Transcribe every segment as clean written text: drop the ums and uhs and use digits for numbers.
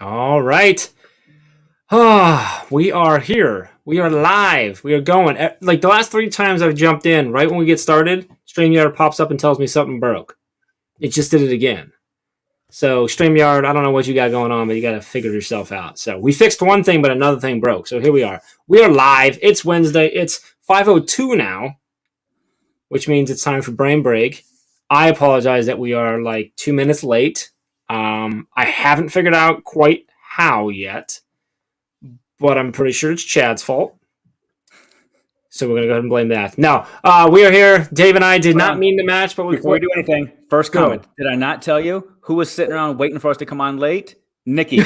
All right. Ah, we are here. We are live. We are going. Like the last three times I've jumped in, right when we get started, StreamYard pops up and tells me something broke. It just did it again. So StreamYard, I don't know what you got going on, but you got to figure yourself out. So we fixed one thing, but another thing broke. So here we are. We are live. It's Wednesday. It's 5:02 now, which means it's time for Brain Break. I apologize that we are like 2 minutes late. I haven't figured out quite how yet, but I'm pretty sure it's Chad's fault. So we're going to go ahead and blame that. No, we are here. Dave and I did not mean the match, but before we do anything, first comment. Did I not tell you who was sitting around waiting for us to come on late? Nikki.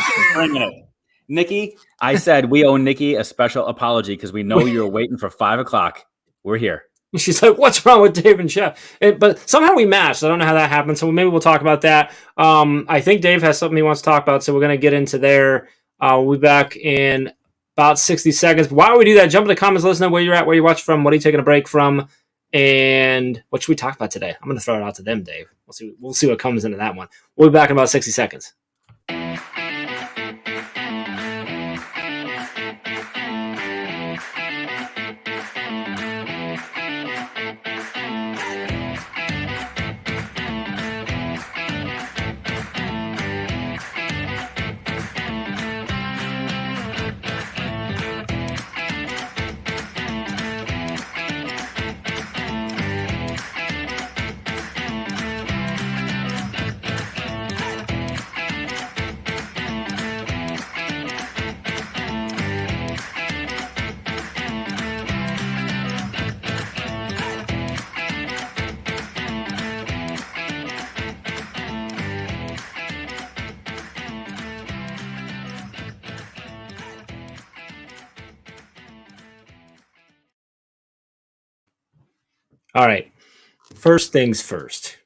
Nikki, I said we owe Nikki a special apology because we know you were waiting for 5 o'clock. We're here. She's like, what's wrong with Dave and Chef? But somehow we matched. I don't know how that happened. So maybe we'll talk about that. I think Dave has something he wants to talk about. So we're going to get into there. We'll be back in about 60 seconds. While we do that, jump in the comments. Let us know where you're at, where you're watching from, what are you taking a break from, and what should we talk about today? I'm going to throw it out to them, Dave. We'll see what comes into that one. We'll be back in about 60 seconds. All right. First things first.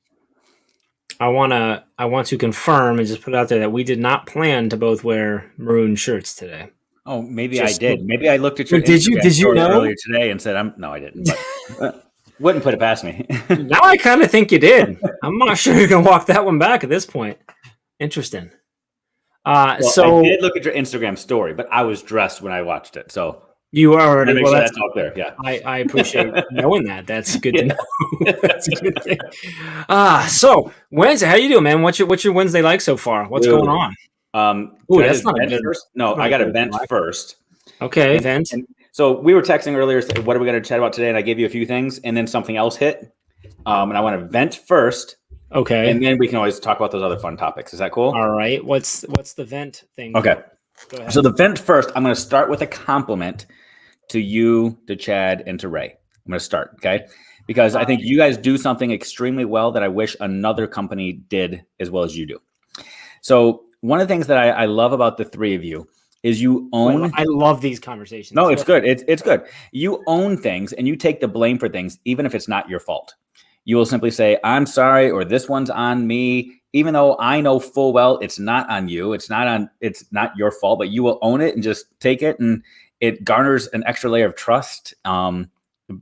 I want to confirm and just put it out there that we did not plan to both wear maroon shirts today. Oh, maybe I did. Maybe I looked at your Instagram story earlier today and said, "No, I didn't." But wouldn't put it past me. Now I kind of think you did. I'm not sure you can walk that one back at this point. Interesting. So I did look at your Instagram story, but I was dressed when I watched it, so. You are already. Well, that's out there. Yeah, I appreciate knowing that. That's good to know. That's a good thing. So Wednesday, how you doing, man? What's your Wednesday like so far? What's going on? That's not a good first. No, I got a vent first. Okay, vent. And so we were texting earlier. What are we going to chat about today? And I gave you a few things, and then something else hit. And I want to vent first. Okay, and then we can always talk about those other fun topics. Is that cool? All right. What's the vent thing? Okay. Go ahead. So the vent first. I'm going to start with a compliment to you, to Chad, and to Ray. I'm going to start, okay? Because I think you guys do something extremely well that I wish another company did as well as you do. So one of the things that I love about the three of you is you own. I love these conversations. No, it's good. It's good. You own things and you take the blame for things, even if it's not your fault. You will simply say, "I'm sorry," or "This one's on me," even though I know full well it's not on you. It's not your fault, but you will own it and just take it, and it garners an extra layer of trust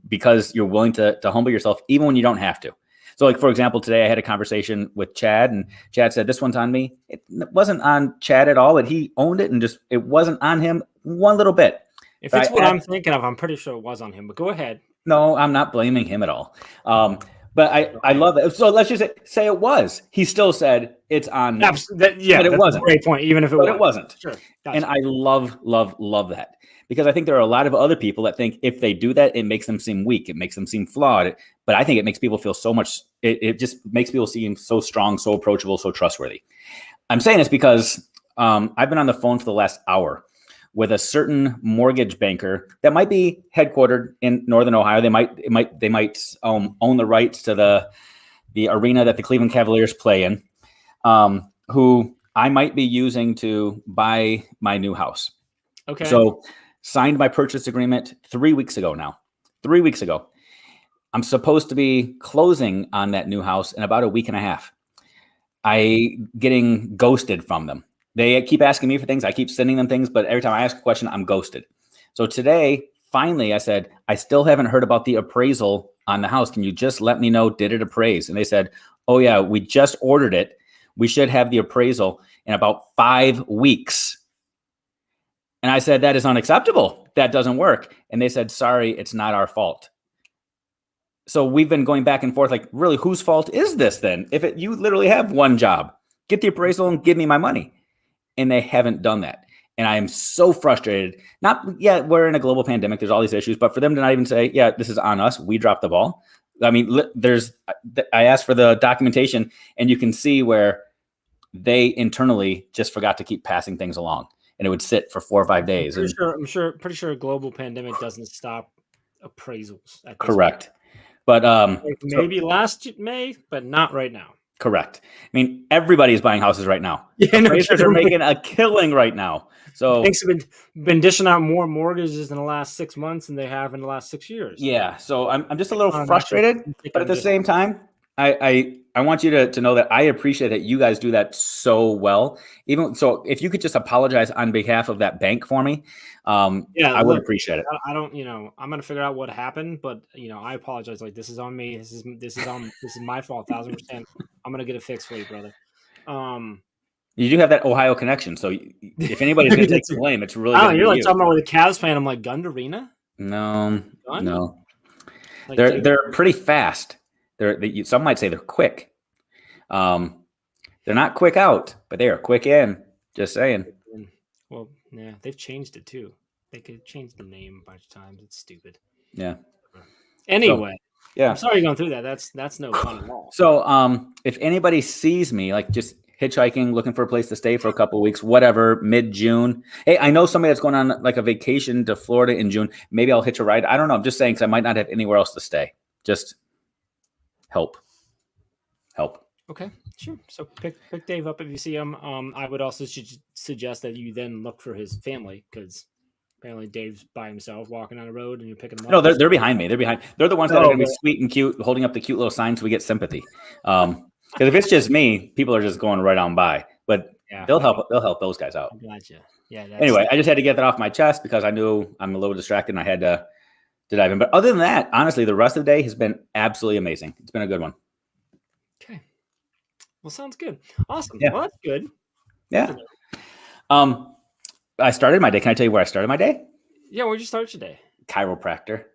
because you're willing to humble yourself even when you don't have to. So like, for example, today I had a conversation with Chad and Chad said, "This one's on me." It wasn't on Chad at all, but he owned it and just, it wasn't on him one little bit. If it's what I'm thinking of, I'm pretty sure it was on him, but go ahead. No, I'm not blaming him at all. But I love it. So let's just say it was. He still said it's on me. But it wasn't. A great point, even if it wasn't. Sure. Gotcha. And I love that. Because I think there are a lot of other people that think if they do that, it makes them seem weak. It makes them seem flawed. But I think it makes people feel so much, it just makes people seem so strong, so approachable, so trustworthy. I'm saying this because I've been on the phone for the last hour with a certain mortgage banker that might be headquartered in Northern Ohio. They might own the rights to the arena that the Cleveland Cavaliers play in, who I might be using to buy my new house. Okay. So signed my purchase agreement 3 weeks ago now. 3 weeks ago. I'm supposed to be closing on that new house in about a week and a half. Getting ghosted from them. They keep asking me for things. I keep sending them things, but every time I ask a question, I'm ghosted. So today, finally, I said, "I still haven't heard about the appraisal on the house. Can you just let me know, did it appraise?" And they said, "Oh yeah, we just ordered it. We should have the appraisal." in about 5 weeks. And I said, that is unacceptable. That doesn't work. And they said, sorry, it's not our fault. So we've been going back and forth, like, really, whose fault is this then? You literally have one job, get the appraisal and give me my money. And they haven't done that. And I am so frustrated. We're in a global pandemic. There's all these issues, but for them to not even say, yeah, this is on us. We dropped the ball. I mean, I asked for the documentation, and you can see where they internally just forgot to keep passing things along, and it would sit for 4 or 5 days. Pretty sure a global pandemic doesn't stop appraisals. Correct. But maybe last May, but not right now. Correct. I mean, everybody is buying houses right now. Yeah, appraisers are making a killing right now. So banks have been dishing out more mortgages in the last 6 months than they have in the last 6 years. Yeah. So I'm just a little frustrated, but at the same time, I want you to know that I appreciate that you guys do that so well. Even so, if you could just apologize on behalf of that bank for me, I would appreciate it. I don't, I'm gonna figure out what happened, but I apologize. Like, this is on me. This is my fault, 1,000%. I'm gonna get it fixed for you, brother. You do have that Ohio connection, so if anybody's gonna take the blame, it's really. You're like talking about with the Cavs playing. I'm like, Gund Arena? No. Like, they're pretty fast. Some might say they're quick. They're not quick out, but they are quick in. Just saying. Well, yeah, they've changed it too. They could change the name a bunch of times. It's stupid. Yeah. Anyway, yeah. I'm sorry you're going through that. That's no fun at all. So, if anybody sees me, like, just hitchhiking, looking for a place to stay for a couple of weeks, whatever, mid-June. Hey, I know somebody that's going on like a vacation to Florida in June. Maybe I'll hitch a ride. I don't know. I'm just saying, because I might not have anywhere else to stay. Just help. Okay, sure. So pick Dave up if you see him. I would also suggest that you then look for his family, because apparently Dave's by himself walking on the road and you're picking them up. No, they're behind me. They're the ones that are going to be sweet and cute, holding up the cute little sign so we get sympathy. Because if it's just me, people are just going right on by. But they'll help those guys out. Gotcha. Yeah. Anyway, I just had to get that off my chest because I knew I'm a little distracted and I had to dive in. But other than that, honestly, the rest of the day has been absolutely amazing. It's been a good one. Okay. Well, sounds good. Awesome. Yeah. Well, that's good. Yeah. I started my day. Can I tell you where I started my day? Yeah. Where'd you start your day? Chiropractor.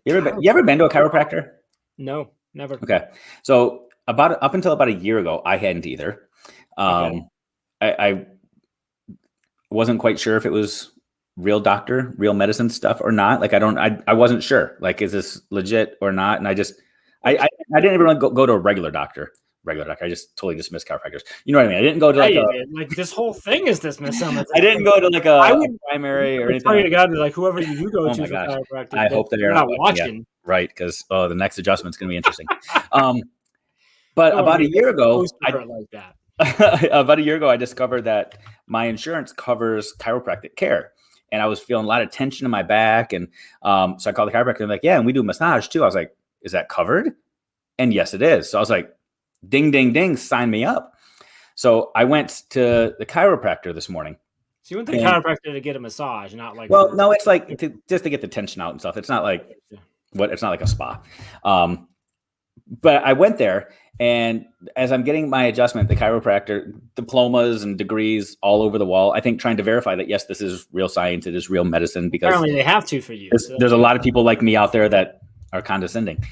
You ever been to a chiropractor? No, never. Okay. So up until about a year ago, I hadn't either. I wasn't quite sure if it was real doctor, real medicine stuff or not. Like, I wasn't sure. Like, is this legit or not? And I didn't even go to a regular doctor. I just totally dismissed chiropractors. You know what I mean? I didn't go to like this whole thing is dismissed. I didn't go to like a primary or anything. Pray to God, like whoever you do go to for chiropractic, I hope they're not watching. Yet. Right, because the next adjustment's going to be interesting. But about a year ago, I discovered that my insurance covers chiropractic care. And I was feeling a lot of tension in my back. And so I called the chiropractor and like, yeah, and we do massage too. I was like, is that covered? And yes, it is. So I was like, ding, ding, ding, sign me up. So I went to the chiropractor this morning. So you went to the chiropractor to get a massage, not like... Well, no, it's like just to get the tension out and stuff. It's not like it's not like a spa. But I went there, and as I'm getting my adjustment, the chiropractor, diplomas and degrees all over the wall, I think trying to verify that, yes, this is real science, it is real medicine, because apparently they have to for you. There's a lot of people like me out there that are condescending.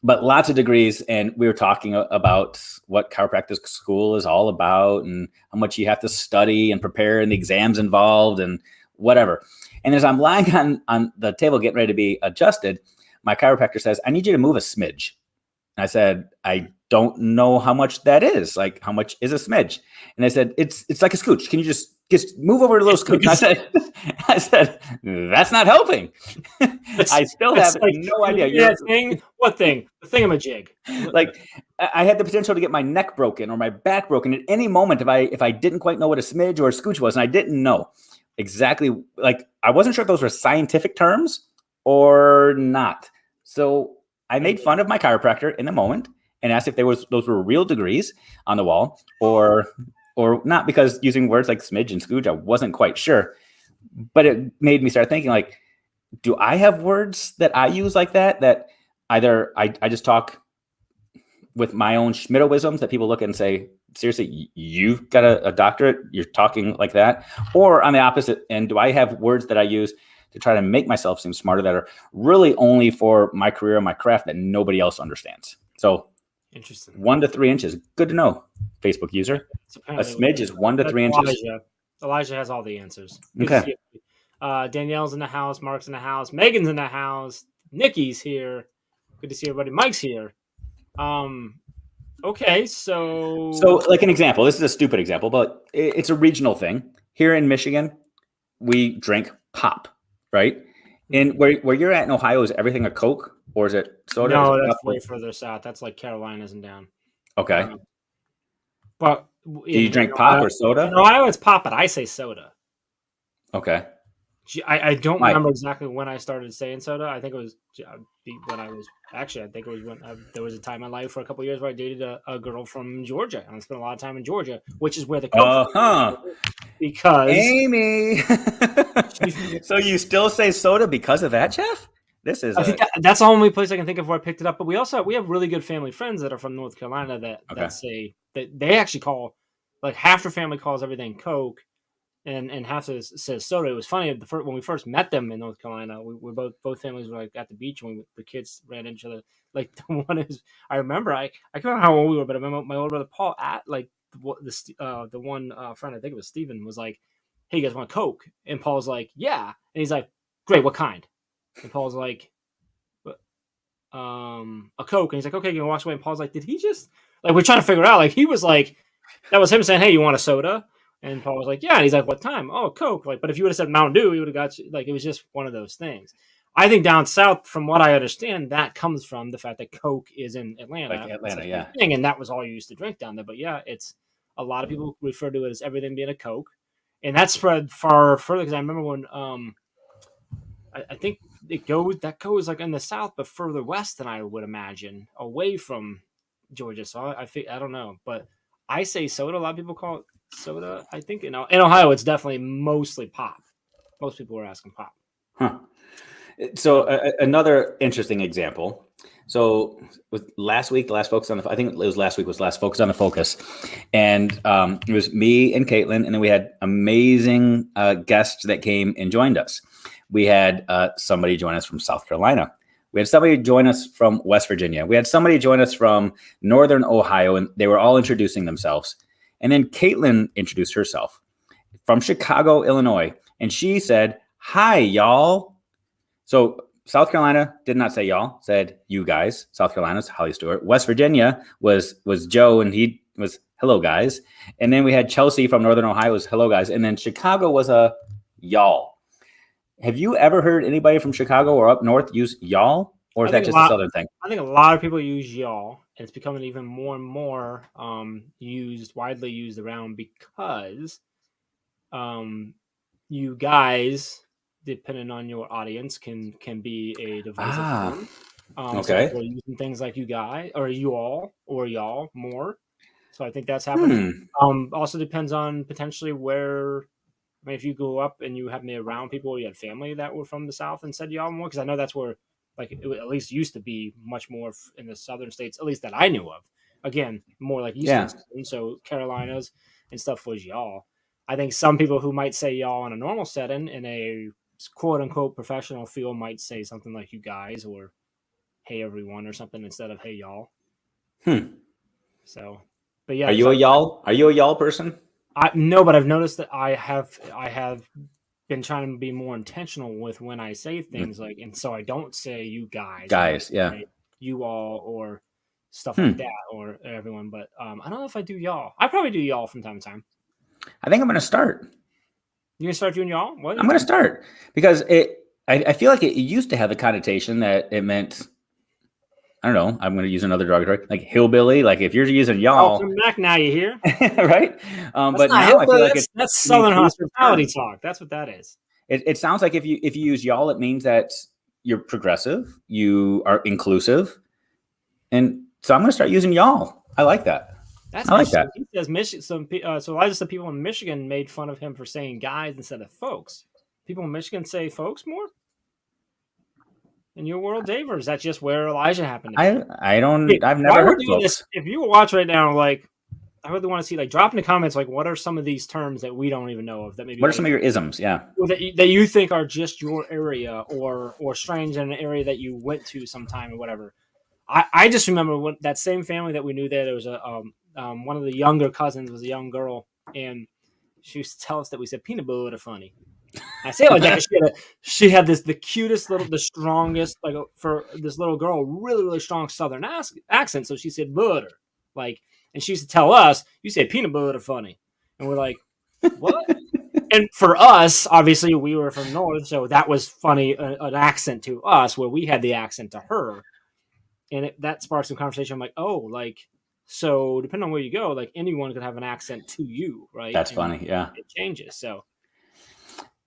But lots of degrees, and we were talking about what chiropractic school is all about and how much you have to study and prepare and the exams involved and whatever. And as I'm lying on the table getting ready to be adjusted, my chiropractor says, I need you to move a smidge. And I said, I don't know how much that is. Like, how much is a smidge? And I said, it's like a scooch. Can you just move over to those scooch? I said, that's not helping. I still have no idea. What thing? The thingamajig. Like, I had the potential to get my neck broken or my back broken at any moment if I didn't quite know what a smidge or a scooch was. And I didn't know exactly. Like, I wasn't sure if those were scientific terms or not. So I made fun of my chiropractor in the moment and asked if those were real degrees on the wall or not, because using words like smidge and scooch, I wasn't quite sure. But it made me start thinking, like, do I have words that I use like that either I just talk with my own Schmittoisms that people look at and say, seriously, you've got a doctorate, you're talking like that? Or on the opposite end, do I have words that I use to try to make myself seem smarter that are really only for my career and my craft that nobody else understands? So Interesting. 1 to 3 inches. Good to know, Facebook user. A smidge is 1 to 3 inches. Elijah has all the answers. Okay. Danielle's in the house. Mark's in the house. Megan's in the house. Nikki's here. Good to see everybody. Mike's here. Okay, so like an example. This is a stupid example, but it's a regional thing. Here in Michigan, we drink pop, right? And where you're at in Ohio, is everything a Coke or is it soda? No, that's way further south. That's like Carolinas and down. Okay. But do you drink pop or soda? In Ohio, it's pop, but I say soda. Okay. I don't remember exactly when I started saying soda. I think it was when I was when there was a time in my life for a couple of years where I dated a girl from Georgia, and I spent a lot of time in Georgia, which is where the Coke because Amy. So you still say soda because of that, Jeff? This is that's the only place I can think of where I picked it up. But we have really good family friends that are from North Carolina that say that they actually call, like, half their family calls everything Coke. And half says soda. It was funny when we first met them in North Carolina. We both families were like at the beach when the kids ran into each other. Like the one is, I remember I can't remember how old we were, but I remember my older brother Paul at like the one friend, I think it was Steven, was like, "Hey, you guys want a Coke?" And Paul's like, "Yeah," and he's like, "Great, what kind?" And Paul's like, "A Coke," and he's like, "Okay, you can walk away." And Paul's like, "Did he just like?" We're trying to figure it out. Like he was like, that was him saying, "Hey, you want a soda?" And Paul was like, "Yeah." And he's like, "What time?" "Oh, Coke." Like, but if you would have said Mountain Dew, he would have got you. Like, it was just one of those things. I think down south, from what I understand, that comes from the fact that Coke is in Atlanta. Like Atlanta, yeah. Thing, and that was all you used to drink down there. But yeah, it's a lot of people refer to it as everything being a Coke. And that spread far further because I remember when I think that goes like in the south, but further west than I would imagine, away from Georgia. So I don't know. But I say soda. A lot of people call it soda. I think in Ohio it's definitely mostly pop. Most people are asking pop. Huh. So another interesting example. So with last week, the last Focus on the, I think it was last week was last Focus on the Focus, and it was me and Caitlin, and then we had amazing guests that came and joined us. We had somebody join us from South Carolina. We had somebody join us from West Virginia. We had somebody join us from Northern Ohio, and they were all introducing themselves. And then Caitlin introduced herself from Chicago, Illinois. And she said, "Hi, y'all." So South Carolina did not say y'all, said you guys. South Carolina's Holly Stewart. West Virginia was Joe, and he was hello, guys. And then we had Chelsea from Northern Ohio was hello, guys. And then Chicago was a y'all. Have you ever heard anybody from Chicago or up north use y'all? Or is that just a Southern thing? I think a lot of people use y'all, and it's becoming even more and more widely used around because you guys, depending on your audience, can be a divisive term. Okay. So we're using things like you guys or you all or y'all more. So I think that's happening. Also depends on potentially where. I mean, if you go up and you have me around people, you had family that were from the South and said y'all more, because I know that's where, like, it at least used to be much more in the southern states, at least that I knew of. Again, more like Eastern, so Carolinas and stuff was y'all. I think some people who might say y'all in a normal setting, in a quote unquote professional field, might say something like you guys or hey everyone or something instead of hey y'all. So, but yeah, are you a y'all? Are you a y'all person? No, but I've noticed that I have been trying to be more intentional with when I say things like, and so I don't say you guys, you all or stuff like that or everyone. But I don't know if I do y'all. I probably do y'all from time to time. I think I'm going to start. You're gonna start doing y'all? What? I'm going to start because I feel like it used to have the connotation that it meant, I don't know, I'm going to use another derogatory, like hillbilly. Like if you're using y'all. Come back now, you hear? Right? But now I feel like that's Southern hospitality talk. That's what that is. It sounds like if you use y'all, it means that you're progressive, you are inclusive. And so I'm going to start using y'all. I like that. I like that. He says Michigan. So Elijah said people in Michigan made fun of him for saying guys instead of folks. People in Michigan say folks more? In your world, Dave, or is that just where Elijah happened to be? I've never heard folks. This, if you watch right now, like, I really want to see, like, drop in the comments, like, what are some of these terms that we don't even know of that maybe What are like, some of your isms? Yeah. that you think are just your area or strange in an area that you went to sometime or whatever. I just remember when that same family that we knew there was a one of the younger cousins was a young girl, and she used to tell us that we said peanut butter funny. I say it like that because she had the cutest little, the strongest, like for this little girl, really, really strong Southern accent. So she said butter, like, and she used to tell us, you say peanut butter funny. And we're like, what? And for us, obviously, we were from North, so that was funny, an accent to us where we had the accent to her. And that sparked some conversation. I'm like, oh, like, so depending on where you go, like anyone could have an accent to you, right? That's and funny. Yeah. It changes. So,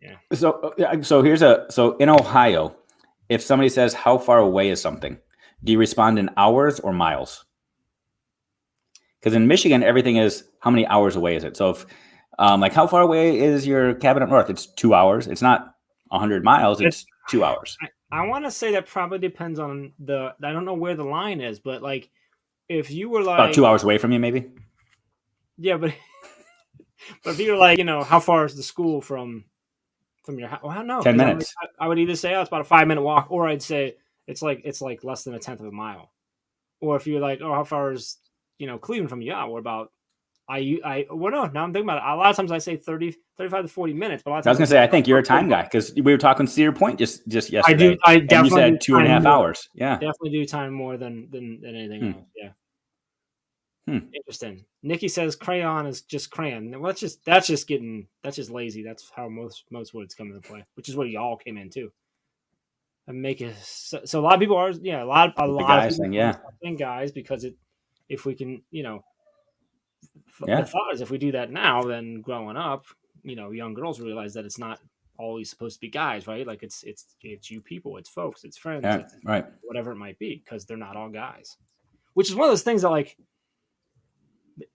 yeah. So in Ohio, if somebody says, how far away is something? Do you respond in hours or miles? Because in Michigan, everything is how many hours away is it? So if like how far away is your cabin up north? It's 2 hours. It's not 100 miles. It's 2 hours. I want to say that probably depends on I don't know where the line is, but like if you were like About 2 hours away from you, maybe. Yeah, but if you were like, how far is the school from your house? Well, I don't know. 10 minutes. I would either say, oh, it's about a 5-minute walk, or I'd say it's like less than 1/10 of a mile. Or if you're like, oh, how far is Cleveland from you? Yeah, what about well, no, now I'm thinking about it. A lot of times I say 30, 35 to 40 minutes. But a lot of times I was gonna say, I think you're a time guy because we were talking Cedar Point just yesterday. I do. I definitely and you said 2.5 hours. Yeah, definitely do time more than anything else. Yeah. Interesting. Nikki says crayon is just crayon. Well, that's just lazy. That's how most words come into play, which is where y'all came in too. And make it so a lot of people are a lot guys of thing, think guys because if we can Yeah. The thought is if we do that now, then growing up, young girls realize that it's not always supposed to be guys, right? Like it's you people, it's folks, it's friends, it's right, whatever it might be, because they're not all guys. Which is one of those things that like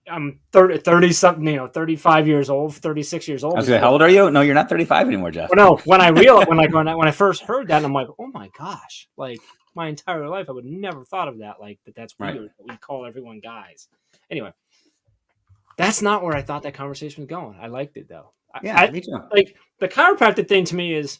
I'm 30 something, 35 years old, 36 years old. I was like, how old are you? No, you're not 35 anymore, Jeff. Well, no, when I realized when I first heard that, I'm like, oh my gosh, like my entire life I would never thought of that. Like, but that's weird. Right. We call everyone guys. Anyway. That's not where I thought that conversation was going. I liked it though. Yeah, me too. Like the chiropractic thing to me is,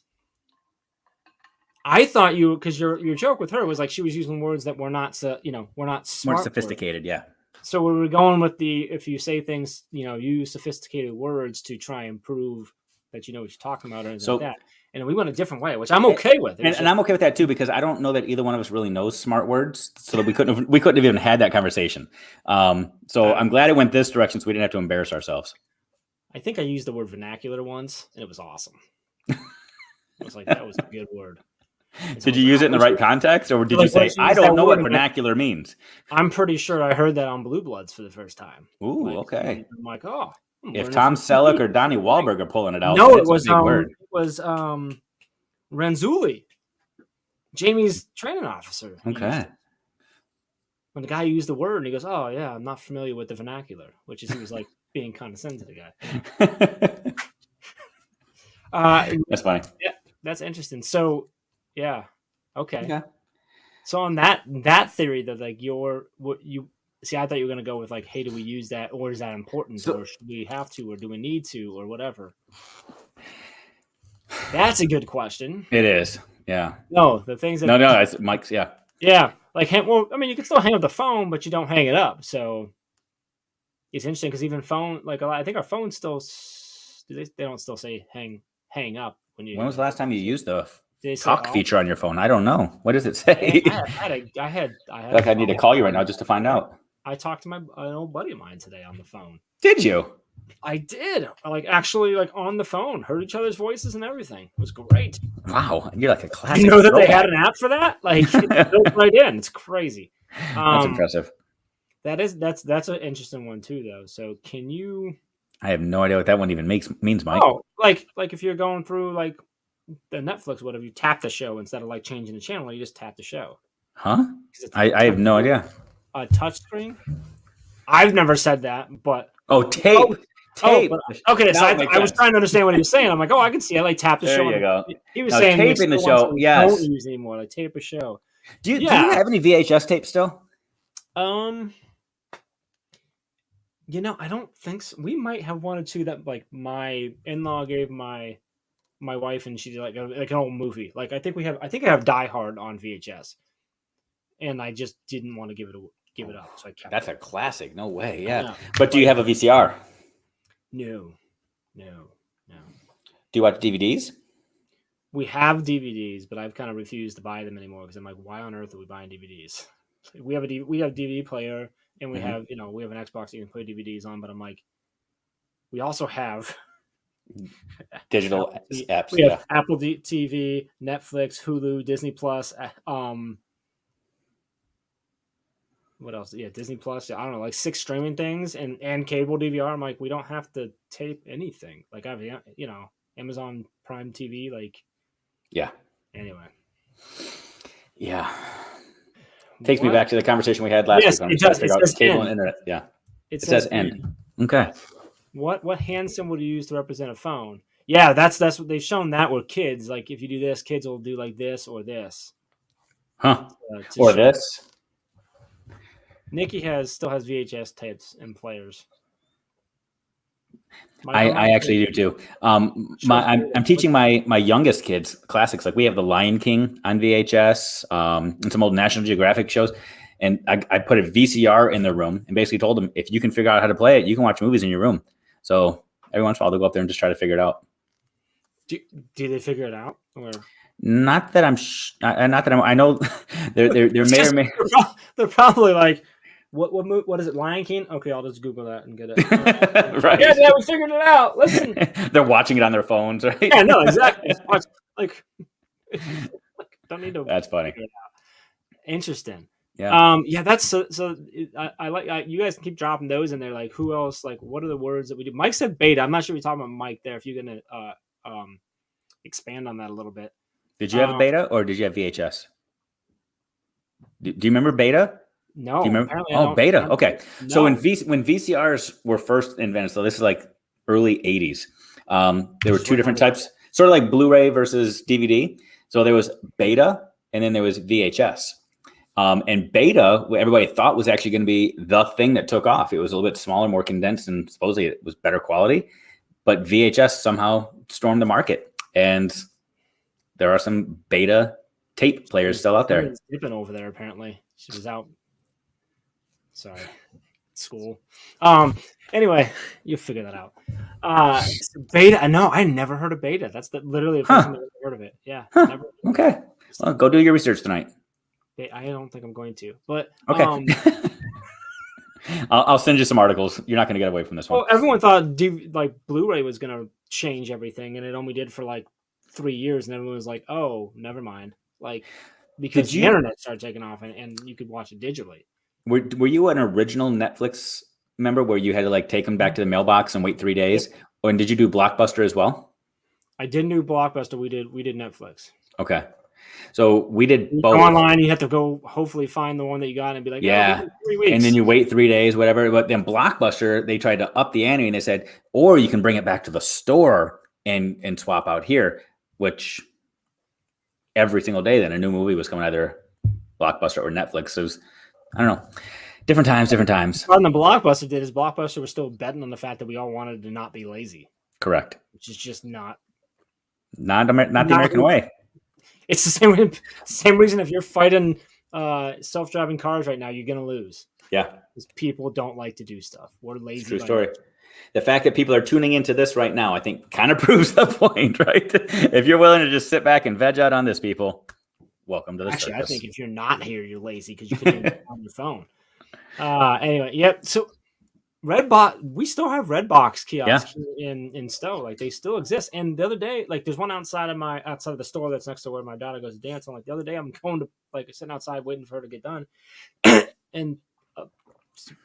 I thought because your joke with her was like she was using words that were not we're not smart, more sophisticated. Words. Yeah. So we were going with if you say things, use sophisticated words to try and prove that you know what you're talking about or anything like that. And we went a different way, which I'm okay with. And I'm okay with that too, because I don't know that either one of us really knows smart words, so that we couldn't have even had that conversation. So I'm glad it went this direction, so we didn't have to embarrass ourselves. I think I used the word vernacular once, and it was awesome. I was like, that was a good word. Did you use it in the right context, or did you say, I don't know what vernacular means? I'm pretty sure I heard that on Blue Bloods for the first time. Ooh, okay. I'm like, oh. If Tom Selleck or Donnie Wahlberg are pulling it out, no, it was Renzulli, Jamie's training officer. Okay. When the guy used the word, and he goes, "Oh yeah, I'm not familiar with the vernacular," which is he was like being condescending to the guy. That's funny. Yeah, that's interesting. So, yeah, okay. Yeah. So on that theory that like see, I thought you were going to go with like, hey, do we use that, or is that important, or should we have to, or do we need to, or whatever? That's a good question. It is, yeah. No, the things that it's Mike's, yeah. Yeah, like well, I mean, you can still hang up the phone, but you don't hang it up. So it's interesting because even phone, like I think our phones still they don't still say hang up when you. When was the last time you used the talk feature on your phone? I don't know. What does it say? I had like I need to call you right now just to find out. I talked to an old buddy of mine today on the phone. Did you? I did. Like actually, like on the phone, heard each other's voices and everything. It was great. Wow, you're like a classic. You know that they had an app for that? Like it's built right in. It's crazy. That's impressive. That's an interesting one too, though. So can you? I have no idea what that one even means, Mike. Oh, like if you're going through like the Netflix, whatever, you tap the show instead of like changing the channel. You just tap the show. Huh? I have no idea. A touch screen. I've never said that, but tape. Tape. Okay, so I was trying to understand what he was saying. I'm like, I can see. I like tap the show. There you go. He was saying taping the show. Yes. Don't use anymore. Like tape a show. Do you have any VHS tape still? I don't think so. We might have one or two that like my in-law gave my wife, and she did like an old movie. Like I think I have Die Hard on VHS, and I just didn't want to give it up, so I kept That's it. a classic. No way. I Yeah. know, But do you but have a VCR? no, no, no. Do you watch DVDs? We have DVDs, but I've kind of refused to buy them anymore because I'm like, why on earth are we buying DVDs? We have we have DVD player, and we Mhm. have we have an Xbox you can play DVDs on. But I'm like, we also have Digital apps. We have Yeah. Apple TV, Netflix, Hulu, Disney Plus. What else? Yeah, Disney Plus. I don't know, like 6 streaming things and cable DVR. I'm like, we don't have to tape anything. Like I have, Amazon Prime TV. Like Yeah. anyway, Yeah. Takes me what? back to the conversation we had last Yes, week on it trying to does. It figure out says cable N. and internet. Yeah. It It says says N. N. Okay. What hand symbol do you use to represent a phone? Yeah, that's what they've shown that with kids. Like if you do this, kids will do like this or this. Huh. To Or show. this. Nikki still has VHS tapes and players. I actually do too. I'm teaching my youngest kids classics. Like we have The Lion King on VHS, and some old National Geographic shows. And I put a VCR in their room and basically told them, if you can figure out how to play it, you can watch movies in your room. So every once in a while they'll go up there and just try to figure it out. Do they figure it out? Or Not that I know there may or may. they're probably like, what is it? Lion King? Okay, I'll just Google that and get it. Right. Yeah, we figured it out. Listen. They're watching it on their phones, right? Yeah, no, exactly. Like, don't need to. That's funny. Interesting. Yeah. Yeah, that's so. I like you guys can keep dropping those in there. Like, who else? Like, what are the words that we do? Mike said beta. I'm not sure if you're talking about Mike there. If you're gonna expand on that a little bit. Did you have a beta or did you have VHS? Do you remember beta? No. Do you remember? Oh, beta. Okay. No. So when VCRs were first invented, so this is like early 80s, there were two different types, sort of like Blu-ray versus DVD. So there was beta and then there was VHS. And beta, what everybody thought was actually going to be the thing that took off. It was a little bit smaller, more condensed, and supposedly it was better quality. But VHS somehow stormed the market. And there are some beta tape players still out there. Dipping over there, apparently. She was out. Sorry. School. Anyway, you figure that out. Beta. No, I never heard of beta. That's literally the first time I've ever heard of it. Yeah. Huh. Okay. Well, go do your research tonight. I don't think I'm going to, but okay. I'll send you some articles. You're not going to get away from this one. Well, everyone thought like Blu-ray was going to change everything, and it only did for like 3 years, and everyone was like, "Oh, never mind." Like because the internet started taking off, and you could watch it digitally. Were you an original Netflix member where you had to like take them back to the mailbox and wait 3 days? Yep. Or did you do Blockbuster as well? I didn't do Blockbuster. We did Netflix. Okay. So we did you both. Go online, you have to go hopefully find the one that you got and be like, yeah, 3 weeks. And then you wait 3 days, whatever. But then Blockbuster, they tried to up the ante and they said, or you can bring it back to the store and swap out here, which every single day then a new movie was coming either Blockbuster or Netflix. So it was, I don't know, different times. What the Blockbuster did is Blockbuster was still betting on the fact that we all wanted to not be lazy. Correct. Which is just not the American way. It's the same reason if you're fighting self-driving cars right now, you're going to lose. Yeah. Because people don't like to do stuff. We're lazy. True story. The fact that people are tuning into this right now, I think kind of proves the point, right? If you're willing to just sit back and veg out on this, people, welcome to the circus. I think if you're not here, you're lazy because you can do it on your phone. Anyway, yep. So Redbox, we still have Redbox kiosks in Stowe. Like they still exist. And the other day, like there's one outside of the store that's next to where my daughter goes to dance. And like the other day, I'm going to like sitting outside waiting for her to get done, and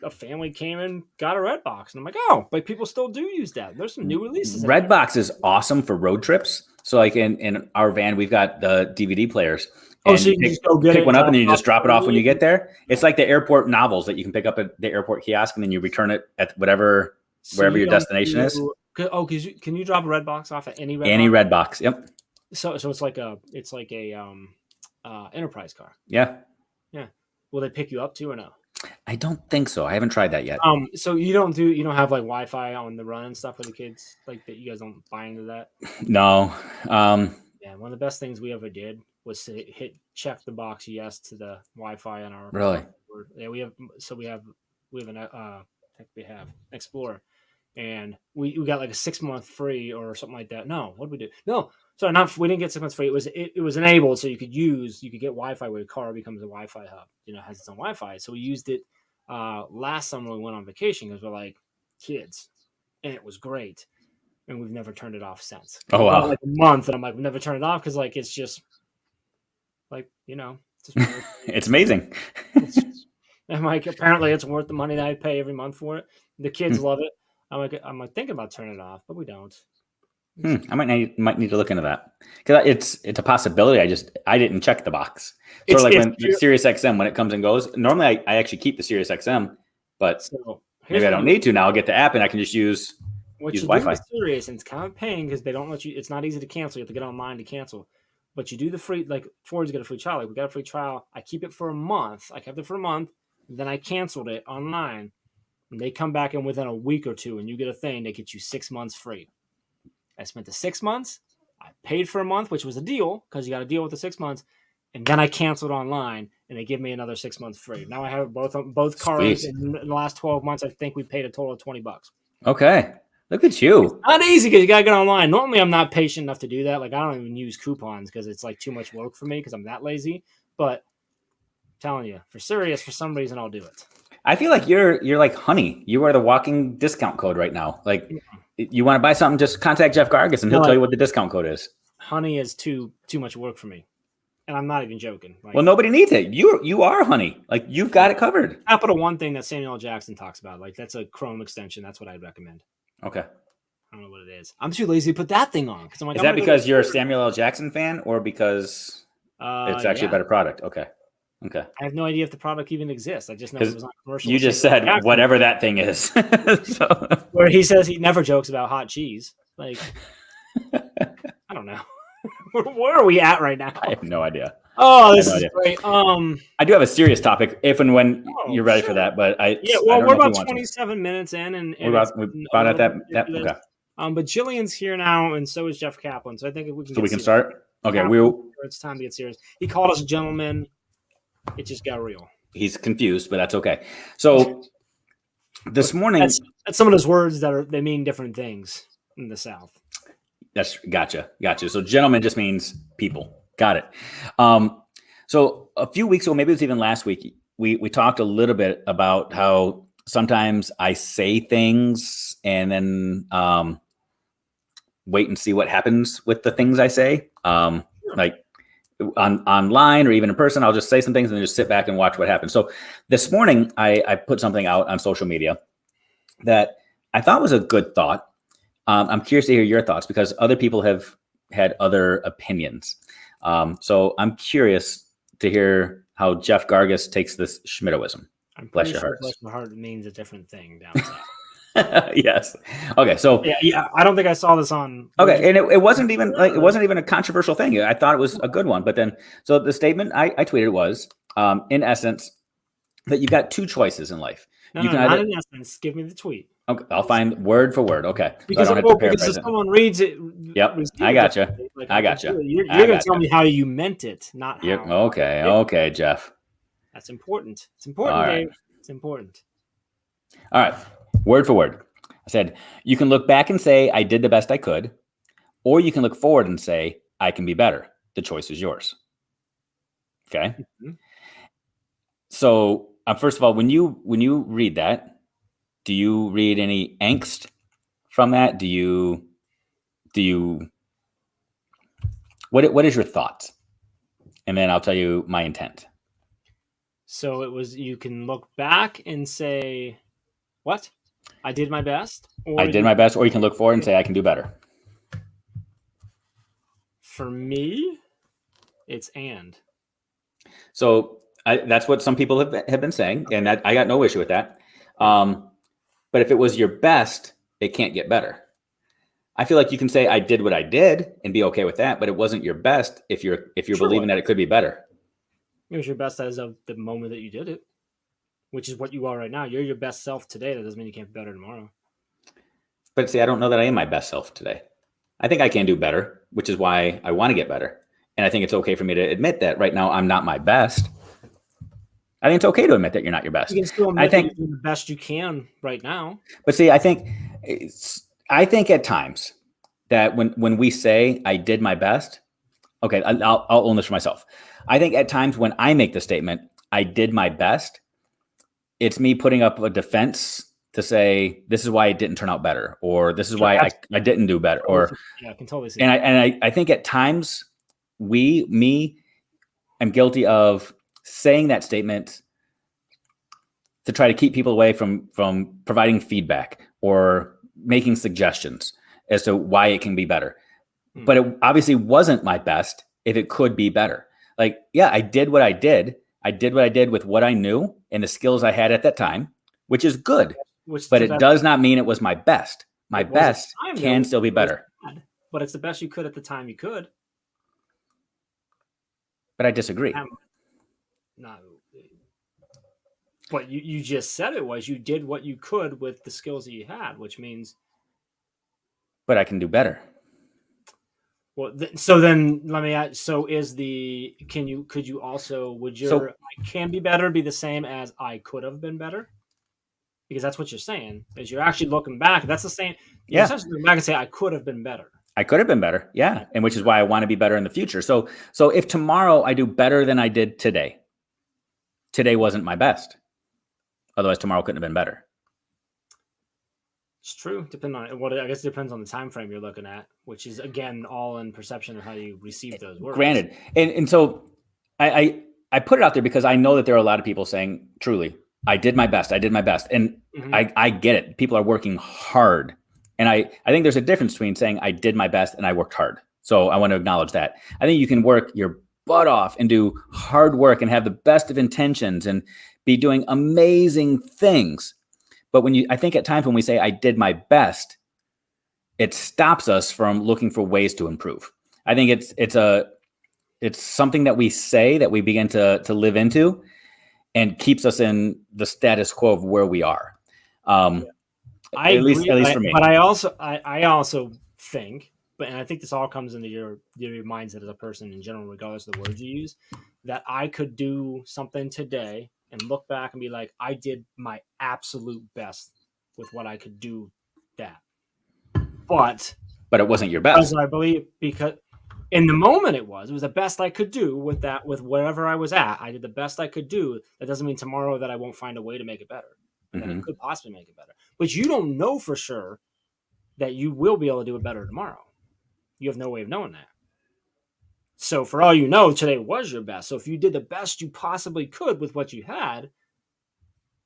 a family came and got a Redbox, and I'm like, oh, like people still do use that. There's some new releases. Redbox is awesome for road trips. So like in our van, we've got the DVD players. Oh, so you can just go get pick one up and then you just drop it off when you get there. It's like the airport novels that you can pick up at the airport kiosk and then you return it at wherever your destination is. Oh, can you drop a Redbox off at any Redbox? Any Redbox, yep. So it's like a enterprise car. Yeah. Yeah. Will they pick you up too or no? I don't think so. I haven't tried that yet. So you don't have like Wi-Fi on the run and stuff for the kids, like that. You guys don't buy into that? No. Yeah, one of the best things we ever did was to check the box yes to the Wi-Fi on our. Really? Yeah, we have we have Explorer, and we got like a 6 month free or something like that. No, what did we do? No, sorry, not we didn't get 6 months free. It was enabled, so you could get Wi-Fi where your car becomes a Wi-Fi hub. Has its own Wi-Fi. So we used it last summer. We went on vacation because we're like kids, and it was great. And we've never turned it off since. Oh wow! Like a month, and I'm like, we've never turned it off because like it's just like just it's amazing. I'm like, apparently it's worth the money that I pay every month for it. The kids love it. I'm like thinking about turning it off, but we don't. I might need to look into that because it's a possibility. I didn't check the box. Sort of like when the Sirius XM, when it comes and goes. Normally, I actually keep the Sirius XM, but maybe I don't need to now. I'll get the app and I can just use Wi-Fi. Sirius, and it's kind of a pain because they don't let you. It's not easy to cancel. You have to get online to cancel. But you do the free, like Ford's got a free trial. Like we got a free trial. I keep it for a month. I kept it for a month. Then I canceled it online. And they come back in within a week or two, and you get a thing. They get you 6 months free. I spent the 6 months. I paid for a month, which was a deal because you got to deal with the 6 months. And then I canceled online, and they give me another 6 months free. Now I have both cars. In the last 12 months, I think we paid a total of $20. Okay. Look at you. It's not easy because you got to get online. Normally, I'm not patient enough to do that. Like, I don't even use coupons because it's like too much work for me because I'm that lazy. But I'm telling you, for Sirius, for some reason, I'll do it. I feel like you're like honey. You are the walking discount code right now. Like, you want to buy something, just contact Jeff Gargas and he'll tell you what the discount code is. Honey is too much work for me. And I'm not even joking. Like, well, nobody needs it. You are honey. Like, you've got it covered. Capital One thing that Samuel L. Jackson talks about. Like, that's a Chrome extension. That's what I'd recommend. Okay. I don't know what it is. I'm too lazy to put that thing on. I'm like, is that because you're a Samuel L. Jackson fan or because it's actually a better product? Okay. I have no idea if the product even exists. I just know it was on commercial. You just said whatever that thing is. Where he says he never jokes about hot cheese. Like, I don't know. Where are we at right now? I have no idea. Oh, this is great. I do have a serious topic if and when you're ready for that, but we're about 27 minutes in, and we're about at that. Okay. But Jillian's here now, and so is Jeff Kaplan. So I think we can. So we can start. Okay, it's time to get serious. He called us gentlemen. It just got real. He's confused, but that's okay. So this morning, that's some of those words they mean different things in the South. That's gotcha. So gentleman just means people. Got it. So a few weeks ago, maybe it was even last week, we talked a little bit about how sometimes I say things and then wait and see what happens with the things I say. Like online or even in person, I'll just say some things and then just sit back and watch what happens. So this morning, I put something out on social media that I thought was a good thought. I'm curious to hear your thoughts because other people have had other opinions. So I'm curious to hear how Jeff Gargas takes this Schmittoism. Bless your heart. Bless my heart means a different thing down south. Yes. Okay. So yeah. I don't think I saw this on. Okay, and it wasn't even a controversial thing. I thought it was a good one. But then, so the statement I tweeted was, in essence, that you've got two choices in life. No, not in essence. Give me the tweet. Okay, I'll find word for word. Okay, because, so because if someone reads it. Yep, I got you. I got you. You're going to tell me how you meant it, not how. Okay, Jeff. That's important. It's important, Dave. Right. It's important. All right, word for word. I said, you can look back and say, I did the best I could, or you can look forward and say, I can be better. The choice is yours. Okay. Mm-hmm. So, first of all, when you read that, do you read any angst from that? Do you what is your thoughts? And then I'll tell you my intent. So it was, you can look back and say, what? I did my best? I did my best, or you can look forward and say, I can do better. For me, it's and. So that's what some people have been saying, and I got no issue with that. But if it was your best, it can't get better. I feel like you can say I did what I did and be okay with that, but it wasn't your best if you're believing that it could be better. It was your best as of the moment that you did it. which is what you are right now. You're your best self today. That doesn't mean you can't be better tomorrow. But see, I don't know that I am my best self today. I think I can do better, which is why I want to get better. And I think it's okay for me to admit that right now I'm not my best. I think it's okay to admit that you're not your best. You can still admit I think that you're doing the best you can right now. But see, I think at times that when we say I did my best, okay, I'll own this for myself. I think at times when I make the statement, I did my best, it's me putting up a defense to say, this is why it didn't turn out better, or this is why I didn't do better. Or, yeah, I can totally see and I think at times I'm guilty of saying that statement to try to keep people away from providing feedback or making suggestions as to why it can be better. But it obviously wasn't my best if it could be better. Like, yeah, I did what I did. I did what I did with what I knew and the skills I had at that time, which is good. But it does not mean it was my best. My best can still be better. But it's the best you could at the time you could. But I disagree. No. But you just said it was. You did what you could with the skills that you had, which means. But I can do better. Well, so then let me ask. So would your I can be better be the same as I could have been better? Because that's what you're saying. Is you're actually looking back. That's the same. You're essentially looking back and say I could have been better. I could have been better. Yeah. And which is why I want to be better in the future. So if tomorrow I do better than I did today wasn't my best. Otherwise tomorrow couldn't have been better. It's true. Depending on what I guess it depends on the time frame you're looking at, which is again all in perception of how you receive those words. Granted. And so I put it out there because I know that there are a lot of people saying, truly, I did my best. I did my best. And I get it. People are working hard. And I think there's a difference between saying I did my best and I worked hard. So I want to acknowledge that. I think you can work your butt off and do hard work and have the best of intentions and be doing amazing things. But I think at times when we say I did my best, it stops us from looking for ways to improve. I think it's something that we say that we begin to live into and keeps us in the status quo of where we are. At least for me. But I also think, and I think this all comes into your mindset as a person in general, regardless of the words you use, that I could do something today and look back and be like, I did my absolute best with what I could do that. But it wasn't your best. I believe because in the moment it was the best I could do with wherever I was at. I did the best I could do. That doesn't mean tomorrow that I won't find a way to make it better. That it could possibly make it better. But you don't know for sure that you will be able to do it better tomorrow. You have no way of knowing that. So for all you know, today was your best. So if you did the best you possibly could with what you had,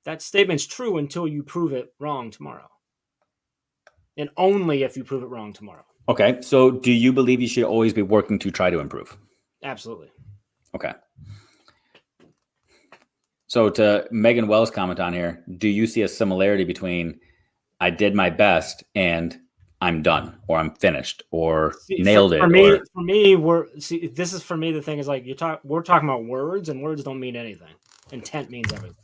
that statement's true until you prove it wrong tomorrow. And only if you prove it wrong tomorrow. Okay. So do you believe you should always be working to try to improve? Absolutely. Okay. So to Megan Wells' comment on here, do you see a similarity between I did my best and I'm done or I'm finished or nailed it? For me, this is for me. The thing is like we're talking about words, and words don't mean anything. Intent means everything.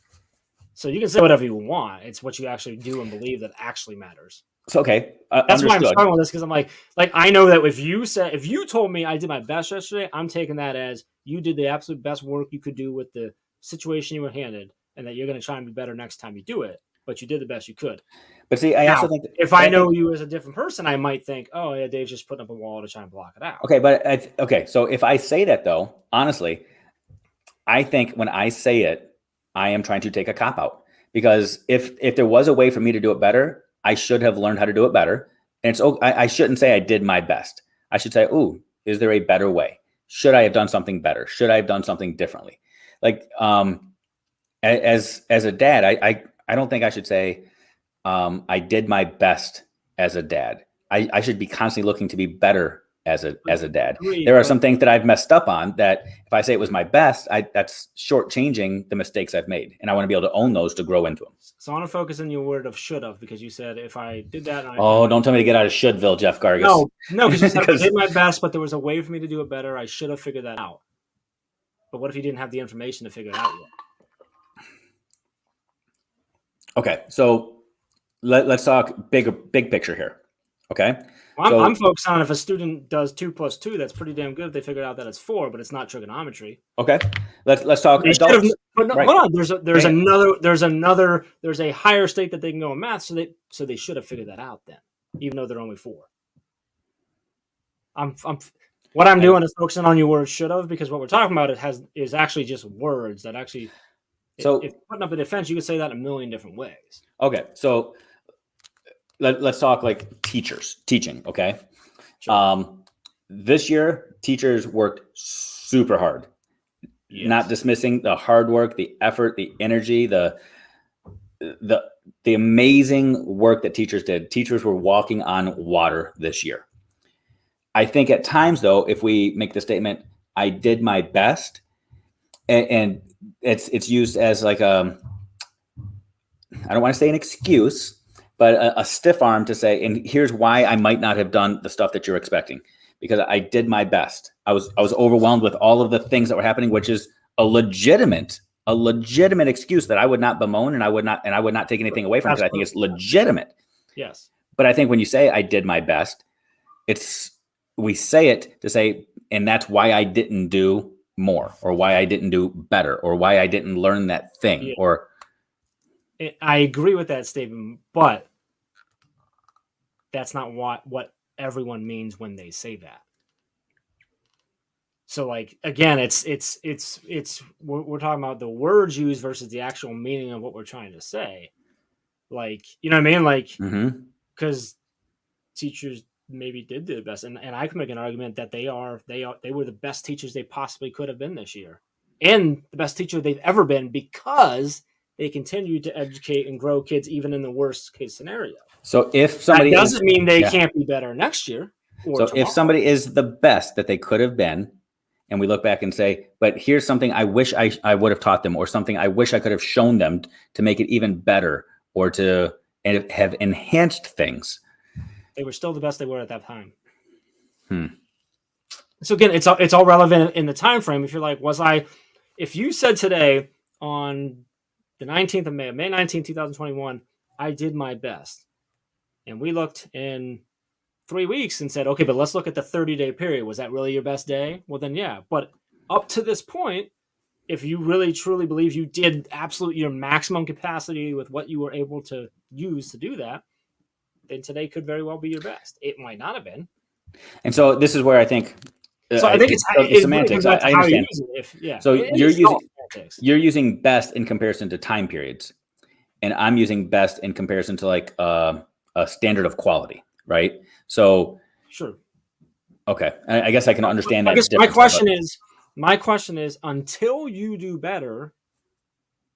So you can say whatever you want. It's what you actually do and believe that actually matters. So, okay. That's why I'm struggling with this, because I'm like I know that if you told me I did my best yesterday, I'm taking that as you did the absolute best work you could do with the situation you were handed, and that you're going to try and be better next time you do it. But you did the best you could. But see, I also think if I know you as a different person, I might think, oh yeah, Dave's just putting up a wall to try and block it out. Okay, but so if I say that though, honestly, I think when I say it, I am trying to take a cop out, because if there was a way for me to do it better, I should have learned how to do it better. And I shouldn't say I did my best. I should say, ooh, is there a better way? Should I have done something better? Should I have done something differently? Like as a dad, I don't think I should say I did my best as a dad. I should be constantly looking to be better as a dad. There are some things that I've messed up on that if I say it was my best, that's shortchanging the mistakes I've made. And I want to be able to own those to grow into them. So I want to focus on your word of should have, because you said if I did that. Don't tell me to get out of shouldville, Jeff Gargas. No, because you said I did my best, but there was a way for me to do it better. I should have figured that out. But what if you didn't have the information to figure it out yet? Okay, so let's talk big picture here. Okay, I'm so focused on if a student does 2 plus 2, that's pretty damn good if they figured out that it's 4, but it's not trigonometry. okay, let's talk They should have, adults. but no, Right. hold on. There's a higher state that they can go in math, so they should have figured that out then, even though they're only 4. What I'm doing is focusing on your words should have, because what we're talking about is actually just words that actually, So if putting up a defense, you could say that in a million different ways. okay, so let's talk like teaching. Okay, Sure. this year teachers worked super hard. Yes. Not dismissing the hard work, the effort, the energy, the amazing work that teachers did. Teachers were walking on water this year. I think at times, though, if we make the statement, "I did my best," and it's used as like I don't want to say an excuse, but a stiff arm to say, and here's why I might not have done the stuff that you're expecting, because I did my best. I was overwhelmed with all of the things that were happening, which is a legitimate excuse that I would not bemoan, and I would not take anything away from, because I think it's legitimate. Yes. But I think when you say I did my best, we say it to say, and that's why I didn't do more, or why I didn't do better, or why I didn't learn that thing. Yeah. Or I agree with that statement, but that's not what everyone means when they say that. So, like, again, it's we're talking about the words used versus the actual meaning of what we're trying to say. Like, you know what I mean? Like, because teachers maybe did do the best, and I can make an argument that they were the best teachers they possibly could have been this year, and the best teacher they've ever been, because they continue to educate and grow kids even in the worst case scenario. So if somebody doesn't mean they can't be better next year. So tomorrow. If somebody is the best that they could have been, and we look back and say, but here's something I wish I would have taught them, or something I wish I could have shown them to make it even better, or to have enhanced things. They were still the best they were at that time. So again, it's all relevant in the time frame. If you're like, if you said today on the 19th of May 19th, 2021, I did my best, and we looked in 3 weeks and said, okay, but let's look at the 30-day period. Was that really your best day? Well, then yeah. But up to this point, if you really truly believe you did absolutely your maximum capacity with what you were able to use to do that, then today could very well be your best. It might not have been. And so this is where I think. So I think it's semantics. Really I understand. So you're using best in comparison to time periods, and I'm using best in comparison to like a standard of quality, right? So sure. Okay, I guess I can understand that. I guess my question is, until you do better,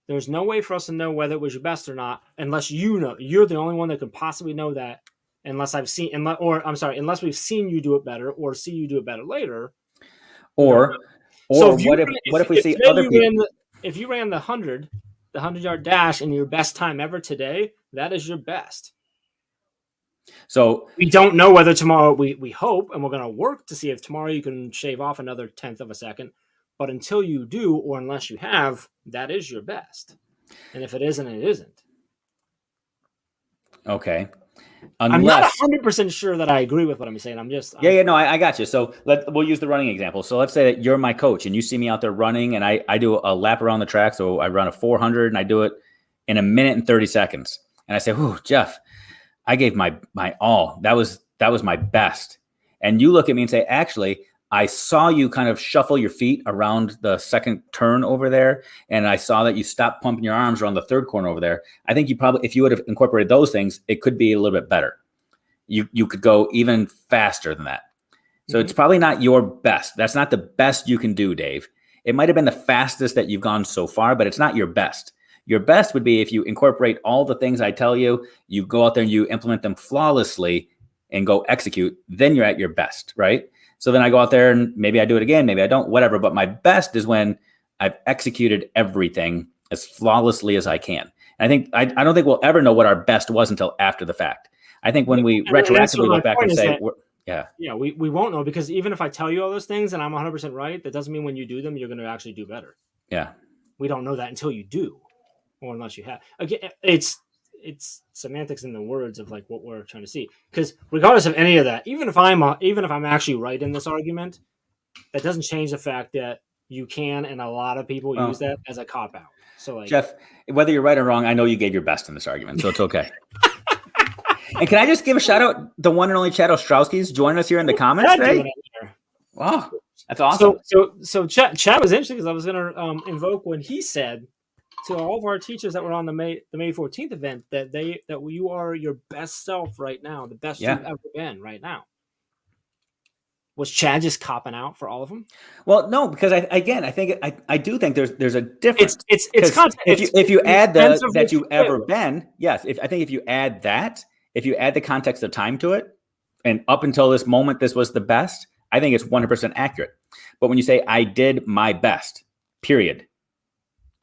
there's no way for us to know whether it was your best or not, unless you know. You're the only one that could possibly know that, unless we've seen you do it better, or see you do it better later. Or what if we see other people? If you ran the 100-yard dash in your best time ever today, that is your best. So we don't know whether tomorrow, we hope, and we're going to work to see if tomorrow you can shave off another 1/10 of a second. But until you do, or unless you have, that is your best. And if it isn't, it isn't. Okay. I'm not 100% sure that I agree with what I'm saying. No, I got you. So we'll use the running example. So let's say that you're my coach and you see me out there running, and I do a lap around the track. So I run a 400 and I do it in 1 minute and 30 seconds. And I say, "Whew, Jeff, I gave my all. That was my best." And you look at me and say, "Actually, I saw you kind of shuffle your feet around the second turn over there, and I saw that you stopped pumping your arms around the third corner over there." I think you probably, if you would have incorporated those things, it could be a little bit better. You could go even faster than that. So It's probably not your best. That's not the best you can do, Dave. It might have been the fastest that you've gone so far, but it's not your best. Your best would be if you incorporate all the things I tell you, you go out there and you implement them flawlessly and go execute, then you're at your best, right? So then I go out there and maybe I do it again, maybe I don't, whatever. But my best is when I've executed everything as flawlessly as I can. And I think I don't think we'll ever know what our best was until after the fact. I think when we retroactively look back and say, we won't know, because even if I tell you all those things and I'm 100% right, that doesn't mean when you do them, you're going to actually do better. Yeah. We don't know that until you do, or unless you have. Again, it's it's semantics in the words of like what we're trying to see. Because regardless of any of that, even if I'm actually right in this argument, that doesn't change the fact that you can, and a lot of people use that as a cop out. So like, Jeff, whether you're right or wrong, I know you gave your best in this argument, so it's okay. And can I just give a shout out the one and only Chad Ostrowski's joining us here in the comments today? Wow, that's awesome. So Chad was interesting because I was going to invoke when he said to all of our teachers that were on the May 14th event that you are your best self right now, the best you've ever been right now. Was Chad just copping out for all of them? Well, no, because I do think there's a difference. It's content. If you add the that you've ever been, yes. I think if you add the context of time to it, and up until this moment, this was the best, I think it's 100% accurate. But when you say I did my best, period,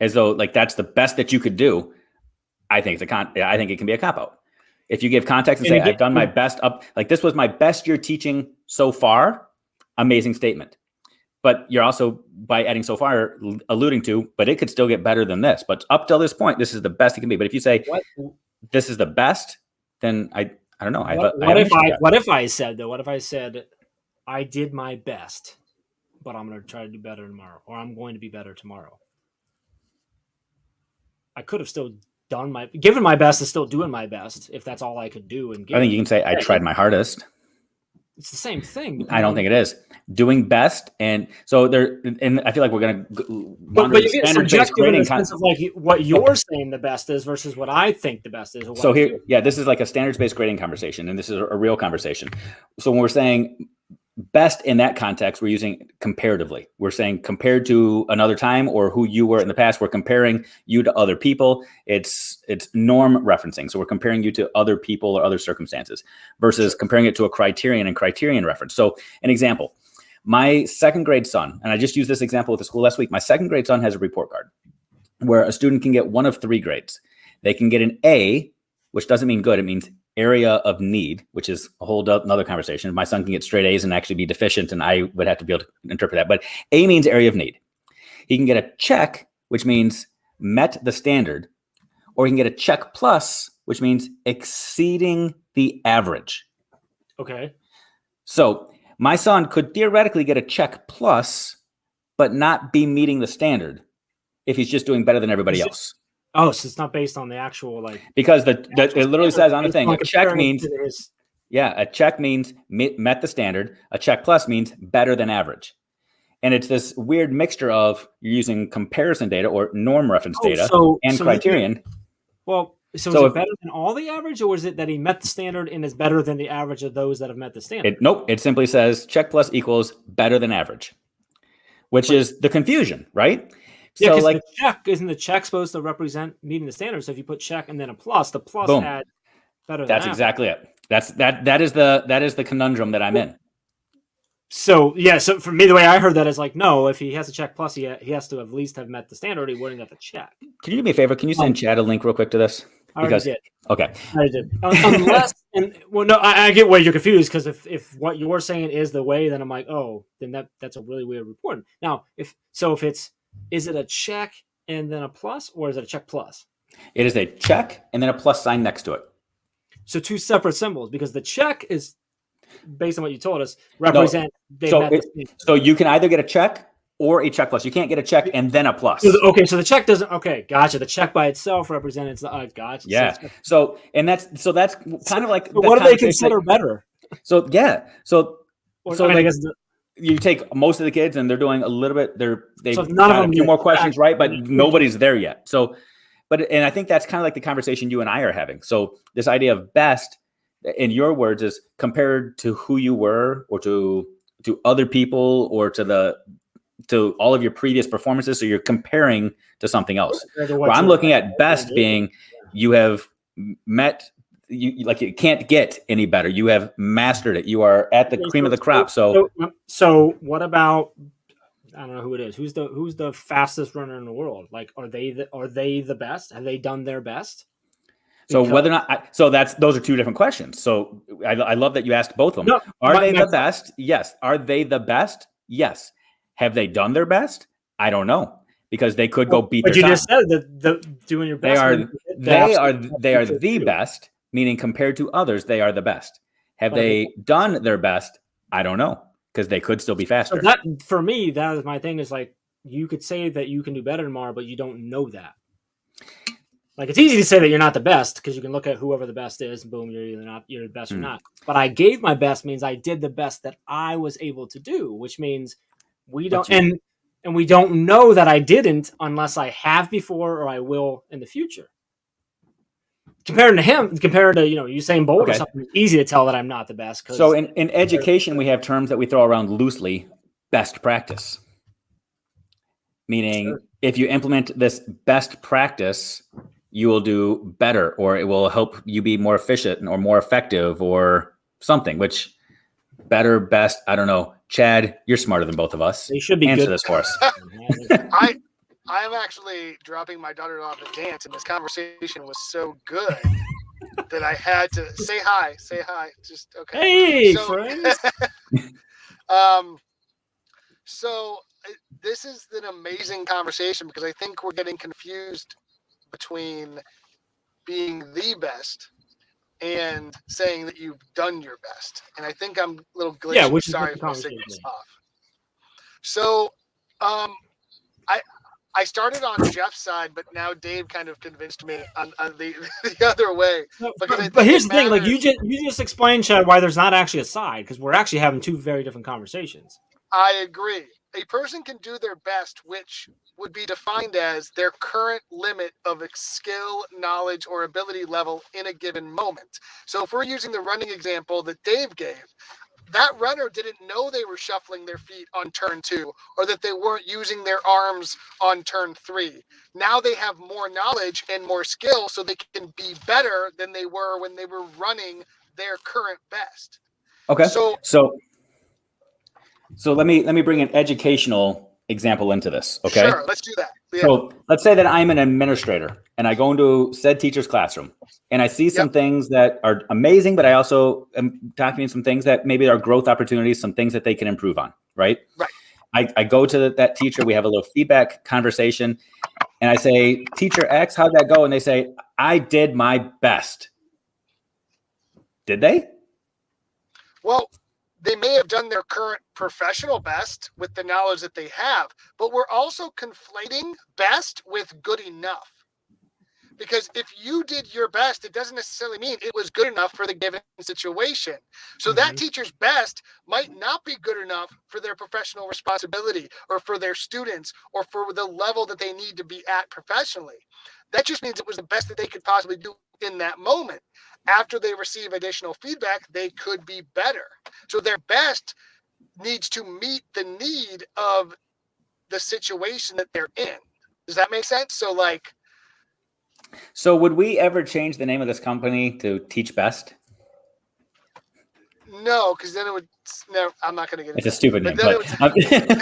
as though like that's the best that you could do, I think I think it can be a cop out. If you give context and say I've done my best up, like this was my best year teaching so far, amazing statement. But you're also by adding so far alluding to, but it could still get better than this. But up till this point, this is the best it can be. But if you say this is the best, then I don't know. What if I said I did my best, but I'm going to try to do better tomorrow, or I'm going to be better tomorrow? I could have still given my best is still doing my best if that's all I could do. And I think you can say I tried my hardest. It's the same thing. I don't think it is doing best, and so there. And I feel like we're going to. But you get subjective in the sense of like what you're saying the best is versus what I think the best is. So here, this is like a standards-based grading conversation, and this is a real conversation. So when we're saying best in that context, we're using comparatively. We're saying compared to another time or who you were in the past. We're comparing you to other people. It's norm referencing. So we're comparing you to other people or other circumstances versus comparing it to a criterion and criterion reference. So an example, my second grade son, and I just used this example with the school last week. My second grade son has a report card where a student can get one of three grades. They can get an A, which doesn't mean good. It means area of need, which is a whole another conversation. My son can get straight A's and actually be deficient, and I would have to be able to interpret that. But A means area of need. He can get a check, which means met the standard, or he can get a check plus, which means exceeding the average. Okay. So my son could theoretically get a check plus, but not be meeting the standard if he's just doing better than everybody else. Oh, so it's not based on the actual because it literally says on the thing, a check means a check means met the standard. A check plus means better than average, and it's this weird mixture of you're using comparison data or norm reference data and criterion. So is it better than all the average, or is it that he met the standard and is better than the average of those that have met the standard? Nope. It simply says check plus equals better than average, which is the confusion, right? Yeah, so isn't the check supposed to represent meeting the standard? So if you put check and then a plus, the plus had better than That's average. Exactly it. That is the conundrum that I'm in. So so for me, the way I heard that is like, no, if he has a check plus, he has to at least have met the standard. He wouldn't have the check. Can you do me a favor? Can you send Chad a link real quick to this? I already did. Okay. I did. Unless, I get where you're confused because if what you're saying is the way, then I'm like, oh, then that's a really weird report. Now, if is it a check and then a plus, or is it a check plus? It is a check and then a plus sign next to it. So two separate symbols, because the check is, based on what you told us, represent. So you can either get a check or a check plus. You can't get a check and then a plus. Okay, so the check doesn't. Okay, gotcha. The check by itself represents. Gotcha. Yeah. So that's kind of like. What do they consider better? So yeah. I guess. You take most of the kids and they're doing a little bit. They've none of them a few more questions right, but nobody's there yet. So, and I think that's kind of like the conversation you and I are having. So this idea of best, in your words, is compared to who you were, or to other people, or to all of your previous performances. So you're comparing to something else. Well, I'm looking at best being you have met. You can't get any better. You have mastered it. You are at the cream of the crop. So what about, I don't know who it is. Who's the fastest runner in the world? Like, are they the best? Have they done their best? So whether or not, those are two different questions. So I love that you asked both of them. Are they the best? Yes. Are they the best? Yes. Have they done their best? I don't know, because they could go beat But their you time. just said that the doing your best. They are the best, meaning compared to others, they are the best. Have they done their best? I don't know, because they could still be faster. So that, for me, that is my thing. Is like you could say that you can do better tomorrow, but you don't know that. Like it's easy to say that you're not the best because you can look at whoever the best is, and boom, you're the best or not. But I gave my best means I did the best that I was able to do, which means we don't and we don't know that I didn't unless I have before or I will in the future. Compared to Usain Bolt or something, it's easy to tell that I'm not the best. So in education, we have terms that we throw around loosely: best practice, meaning if you implement this best practice, you will do better, or it will help you be more efficient or more effective or something. Which better, best, I don't know. Chad, you're smarter than both of us. They should be Answer good. this for us. I'm actually dropping my daughter off at dance, and this conversation was so good that I had to say hi. Just okay. Hey, friends. So this is an amazing conversation because I think we're getting confused between being the best and saying that you've done your best. And I think I'm a little glitchy. Yeah, which sorry is if my signal's off. So I started on Jeff's side, but now Dave kind of convinced me on the other way. But here's the thing: like you just explained, Chad, why there's not actually a side, because we're actually having two very different conversations. I agree. A person can do their best, which would be defined as their current limit of skill, knowledge, or ability level in a given moment. So if we're using the running example that Dave gave, that runner didn't know they were shuffling their feet on turn 2 or that they weren't using their arms on turn 3. Now they have more knowledge and more skill, so they can be better than they were when they were running their current best. Okay. So let me bring an educational example into this. Okay. Sure, let's do that. Yeah. So let's say that I'm an administrator and I go into said teacher's classroom and I see some things that are amazing, but I also am documenting some things that maybe are growth opportunities, some things that they can improve on. Right. I go to that teacher, we have a little feedback conversation, and I say, Teacher X, how'd that go? And they say, I did my best. Did they? Well, they may have done their current professional best with the knowledge that they have, but we're also conflating best with good enough. Because if you did your best, it doesn't necessarily mean it was good enough for the given situation. So that teacher's best might not be good enough for their professional responsibility or for their students or for the level that they need to be at professionally. That just means it was the best that they could possibly do in that moment. After they receive additional feedback, they could be better. So their best needs to meet the need of the situation that they're in. Does that make sense? So would we ever change the name of this company to Teach Best? No, because then it would. No, I'm not going to get into it. It's a stupid name. But,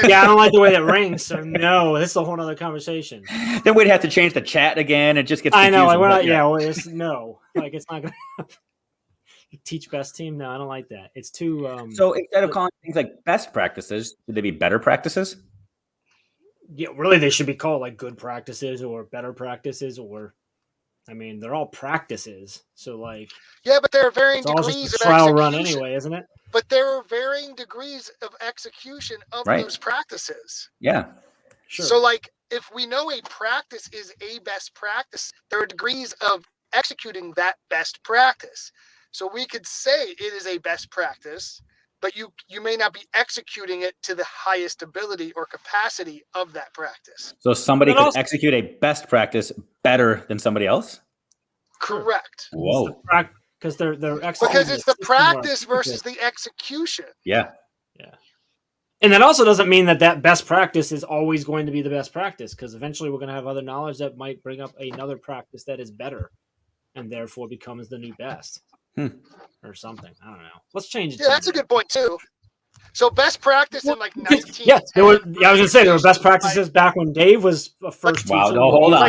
yeah, I don't like the way that rings. So no, this is a whole other conversation. Then we'd have to change the chat again. It just gets. I know. Like we're not. Yeah, it's not going to. Teach Best team. No, I don't like that. It's too. So instead of calling things like best practices, should they be better practices? Yeah, really, they should be called like good practices or better practices, or I mean, they're all practices. So like, yeah, but there are varying degrees of trial execution. Run anyway, isn't it? But there are varying degrees of execution of those practices. Yeah, sure. So like, if we know a practice is a best practice, there are degrees of executing that best practice. So we could say it is a best practice, but you may not be executing it to the highest ability or capacity of that practice. So somebody could execute a best practice better than somebody else? Correct. Whoa. Because they're because it's the practice versus the execution. Yeah. Yeah. And that also doesn't mean that best practice is always going to be the best practice, because eventually we're going to have other knowledge that might bring up another practice that is better and therefore becomes the new best. Or something. I don't know. Let's change it. Yeah, that's a good point too. So best practice in like 19. Yeah, I was gonna say there were best practices back when Dave was a first teacher. Wow, no, hold on.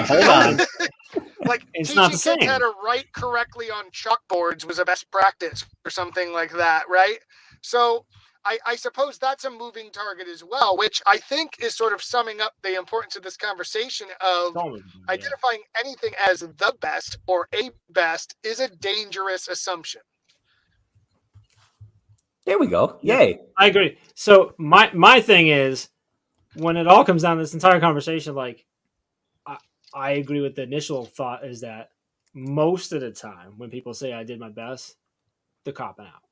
Like it's teaching not the kids same. how to write correctly on chalkboards was a best practice or something like that, right? So I suppose that's a moving target as well, which I think is sort of summing up the importance of this conversation of identifying anything as the best or a best is a dangerous assumption. There we go. Yay. I agree. So my thing is, when it all comes down to this entire conversation, like I agree with the initial thought is that most of the time when people say I did my best, they're copping out.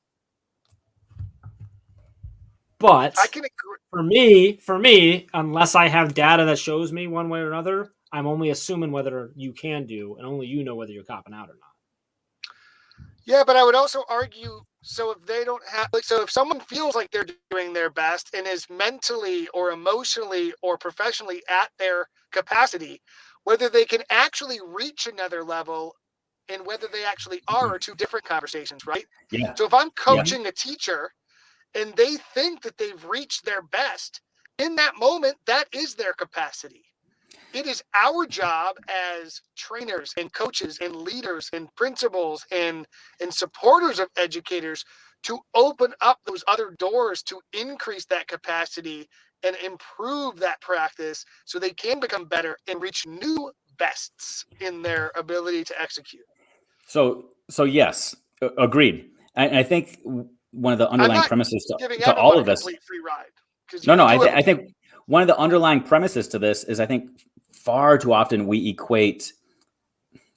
But I can agree. For me, unless I have data that shows me one way or another, I'm only assuming whether you can do, and only you know whether you're copping out or not. Yeah, but I would also argue, so if they don't have, like, so if someone feels like they're doing their best and is mentally or emotionally or professionally at their capacity, whether they can actually reach another level and whether they actually are two different conversations, right? Yeah. So if I'm coaching a teacher and they think that they've reached their best, in that moment, that is their capacity. It is our job as trainers and coaches and leaders and principals and supporters of educators to open up those other doors to increase that capacity and improve that practice so they can become better and reach new bests in their ability to execute. So yes, agreed. I think one of the underlying premises to all of this. Complete free ride. No. I think one of the underlying premises to this is I think far too often we equate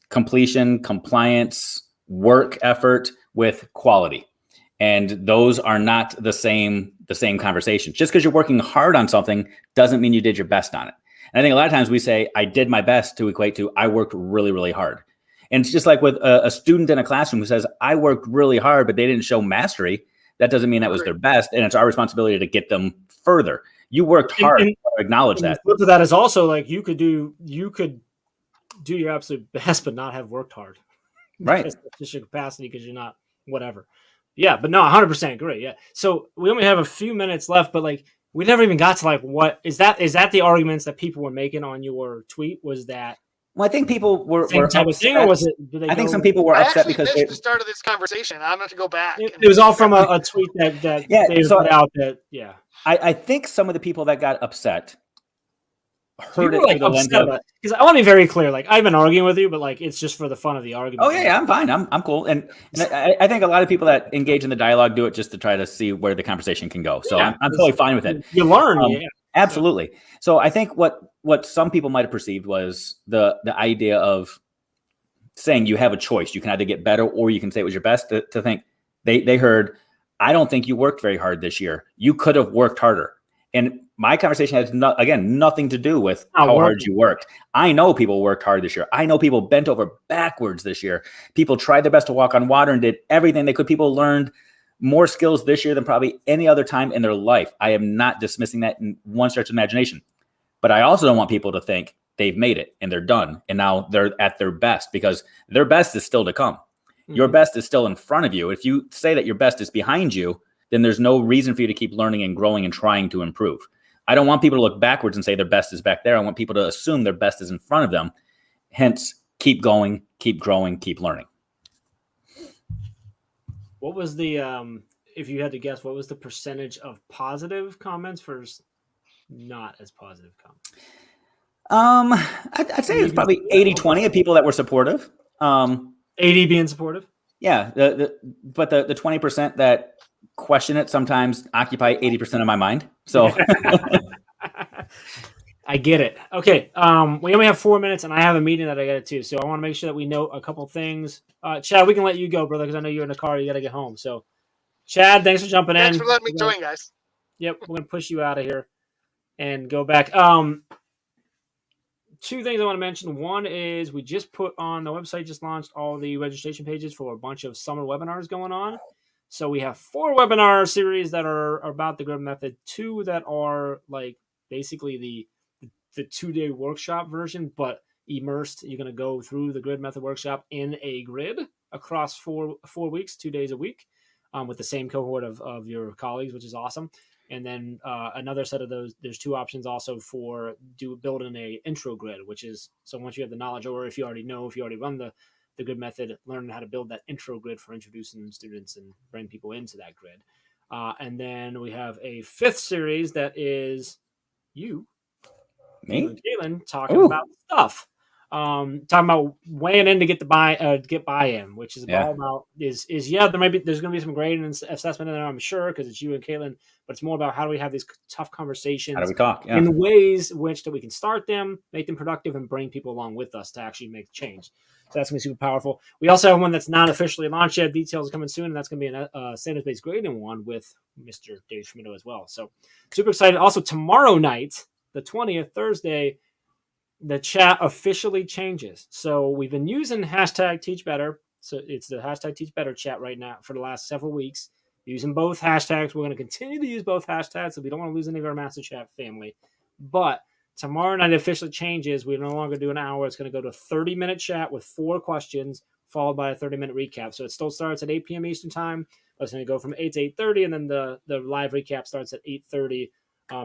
completion, compliance, work effort with quality, and those are not the same conversation. Just because you're working hard on something doesn't mean you did your best on it. And I think a lot of times we say I did my best to equate to I worked really, really hard. And it's just like with a student in a classroom who says I worked really hard, but they didn't show mastery. That doesn't mean that was their best, and it's our responsibility to get them further. You worked hard. Acknowledge that. The flip of that is also like you could do your absolute best, but not have worked hard. Right. That's just your capacity because you're not whatever. Yeah, but no, 100% agree. Yeah. So we only have a few minutes left, but like we never even got to like what is that the arguments that people were making on your tweet? Was that? Well, I think people were type of thing, or was it? I think some people were upset because missed the start of this conversation. I'm going to go back. It was all from a tweet that David put out. I think some of the people that got upset heard it like upset about it. Because I want to be very clear. Like I've been arguing with you, but like it's just for the fun of the argument. Oh yeah, I'm fine. I'm cool. And I think a lot of people that engage in the dialogue do it just to try to see where the conversation can go. So I'm totally fine with it. You learn, absolutely. So I think what some people might have perceived was the idea of saying you have a choice. You can either get better or you can say it was your best. To think they heard, I don't think you worked very hard this year. You could have worked harder. And my conversation has nothing to do with how hard you worked. I know people worked hard this year. I know people bent over backwards this year. People tried their best to walk on water and did everything they could. People learned more skills this year than probably any other time in their life. I am not dismissing that in one stretch of imagination. But I also don't want people to think they've made it and they're done and now they're at their best, because their best is still to come. Mm-hmm. Your best is still in front of you. If you say that your best is behind you, then there's no reason for you to keep learning and growing and trying to improve. I don't want people to look backwards and say their best is back there. I want people to assume their best is in front of them. Hence, keep going, keep growing, keep learning. What was the, if you had to guess, what was the percentage of positive comments versus not as positive comments? I'd say it's probably 80-20 of people that were supportive. 80 being supportive? Yeah. But the 20% that question it sometimes occupy 80% of my mind. So I get it. Okay. We only have 4 minutes and I have a meeting that I got to. So I want to make sure that we note a couple things. Chad, we can let you go, brother, because I know you're in the car. You got to get home. So Chad, thanks for jumping in. Thanks for letting me join, guys. Yep. We're going to push you out of here and go back. Two things I want to mention. One is we just put on the website, just launched all the registration pages for a bunch of summer webinars going on. So we have 4 webinar series that are about the grid method, 2 that are like basically the 2-day workshop version, but immersed. You're going to go through the grid method workshop in a grid across 4 weeks, 2 days a week, with the same cohort of your colleagues, which is awesome. And then another set of those, there's 2 options also for building a intro grid, which is, so once you have the knowledge, or if you already run the grid method, learning how to build that intro grid for introducing students and bring people into that grid. And then we have a 5th series that is you Me? and Caitlin talking Ooh. about stuff. Talking about weighing in to get buy-in, which is Yeah. all about there's going to be some grading and assessment in there, I'm sure, because it's you and Caitlin, but it's more about how do we have these tough conversations How do we talk? Yeah. in the ways in which that we can start them, make them productive, and bring people along with us to actually make the change. So that's going to be super powerful. We also have one that's not officially launched yet. Details are coming soon, and that's going to be a standards-based grading one with Mr. Dave Schmittou as well. So super excited. Also, tomorrow night, the 20th, Thursday, the chat officially changes. So we've been using hashtag Teach Better. So it's the hashtag Teach Better chat right now for the last several weeks. Using both hashtags. We're going to continue to use both hashtags, so we don't want to lose any of our Master Chat family. But tomorrow night it officially changes. We're no longer doing an hour. It's going to go to a 30-minute chat with 4 questions, followed by a 30-minute recap. So it still starts at 8 p.m. Eastern Time. But it's going to go from 8 to 8:30, and then the live recap starts at 8:30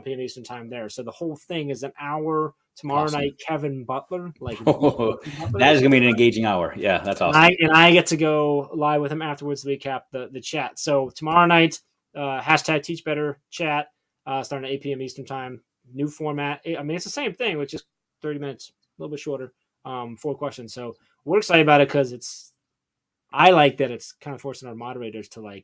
p.m. Eastern Time there. So the whole thing is an hour tomorrow night. Kevin Butler, that is going to be an engaging hour. Yeah, that's awesome. And I get to go live with him afterwards to recap the chat. So tomorrow night, hashtag Teach Better chat, starting at 8 p.m. Eastern Time. New format. I mean, it's the same thing, which is 30 minutes, a little bit shorter. 4 questions. So we're excited about it because I like that it's kind of forcing our moderators to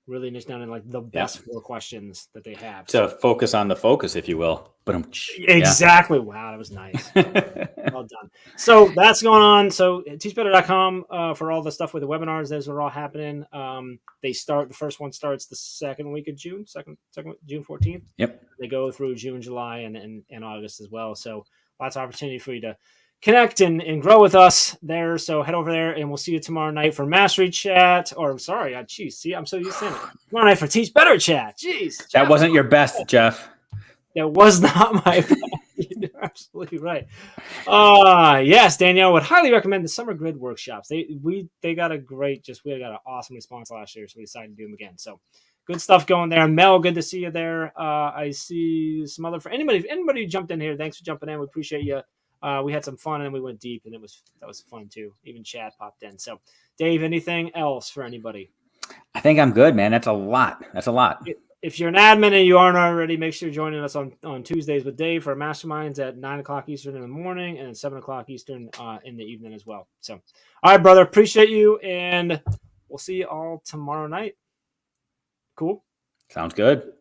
really niche down in the best 4 questions that they have. To focus on the focus, if you will. But exactly. Yeah. Wow, that was nice. Well done. So that's going on. So teachbetter.com for all the stuff with the webinars. Those are all happening. The first one starts the second week of June, second June 14th. Yep. They go through June, July, and August as well. So lots of opportunity for you to connect and grow with us there. So head over there, and we'll see you tomorrow night for Mastery Chat. Or sorry, see, I'm so used to it. Tomorrow night for Teach Better Chat. Jeez, that wasn't your best, Jeff. That was not my best. You're absolutely right. Yes, Danielle would highly recommend the summer grid workshops. They got a great, we got an awesome response last year, so we decided to do them again. So good stuff going there. Mel, good to see you there. I see some other anybody who jumped in here. Thanks for jumping in. We appreciate you. We had some fun and we went deep, and that was fun too. Even Chad popped in. So, Dave, anything else for anybody? I think I'm good, man. That's a lot. If you're an admin and you aren't already, make sure you're joining us on Tuesdays with Dave for masterminds at 9:00 Eastern in the morning and 7:00 Eastern in the evening as well. So, all right, brother, appreciate you, and we'll see you all tomorrow night. Cool. Sounds good.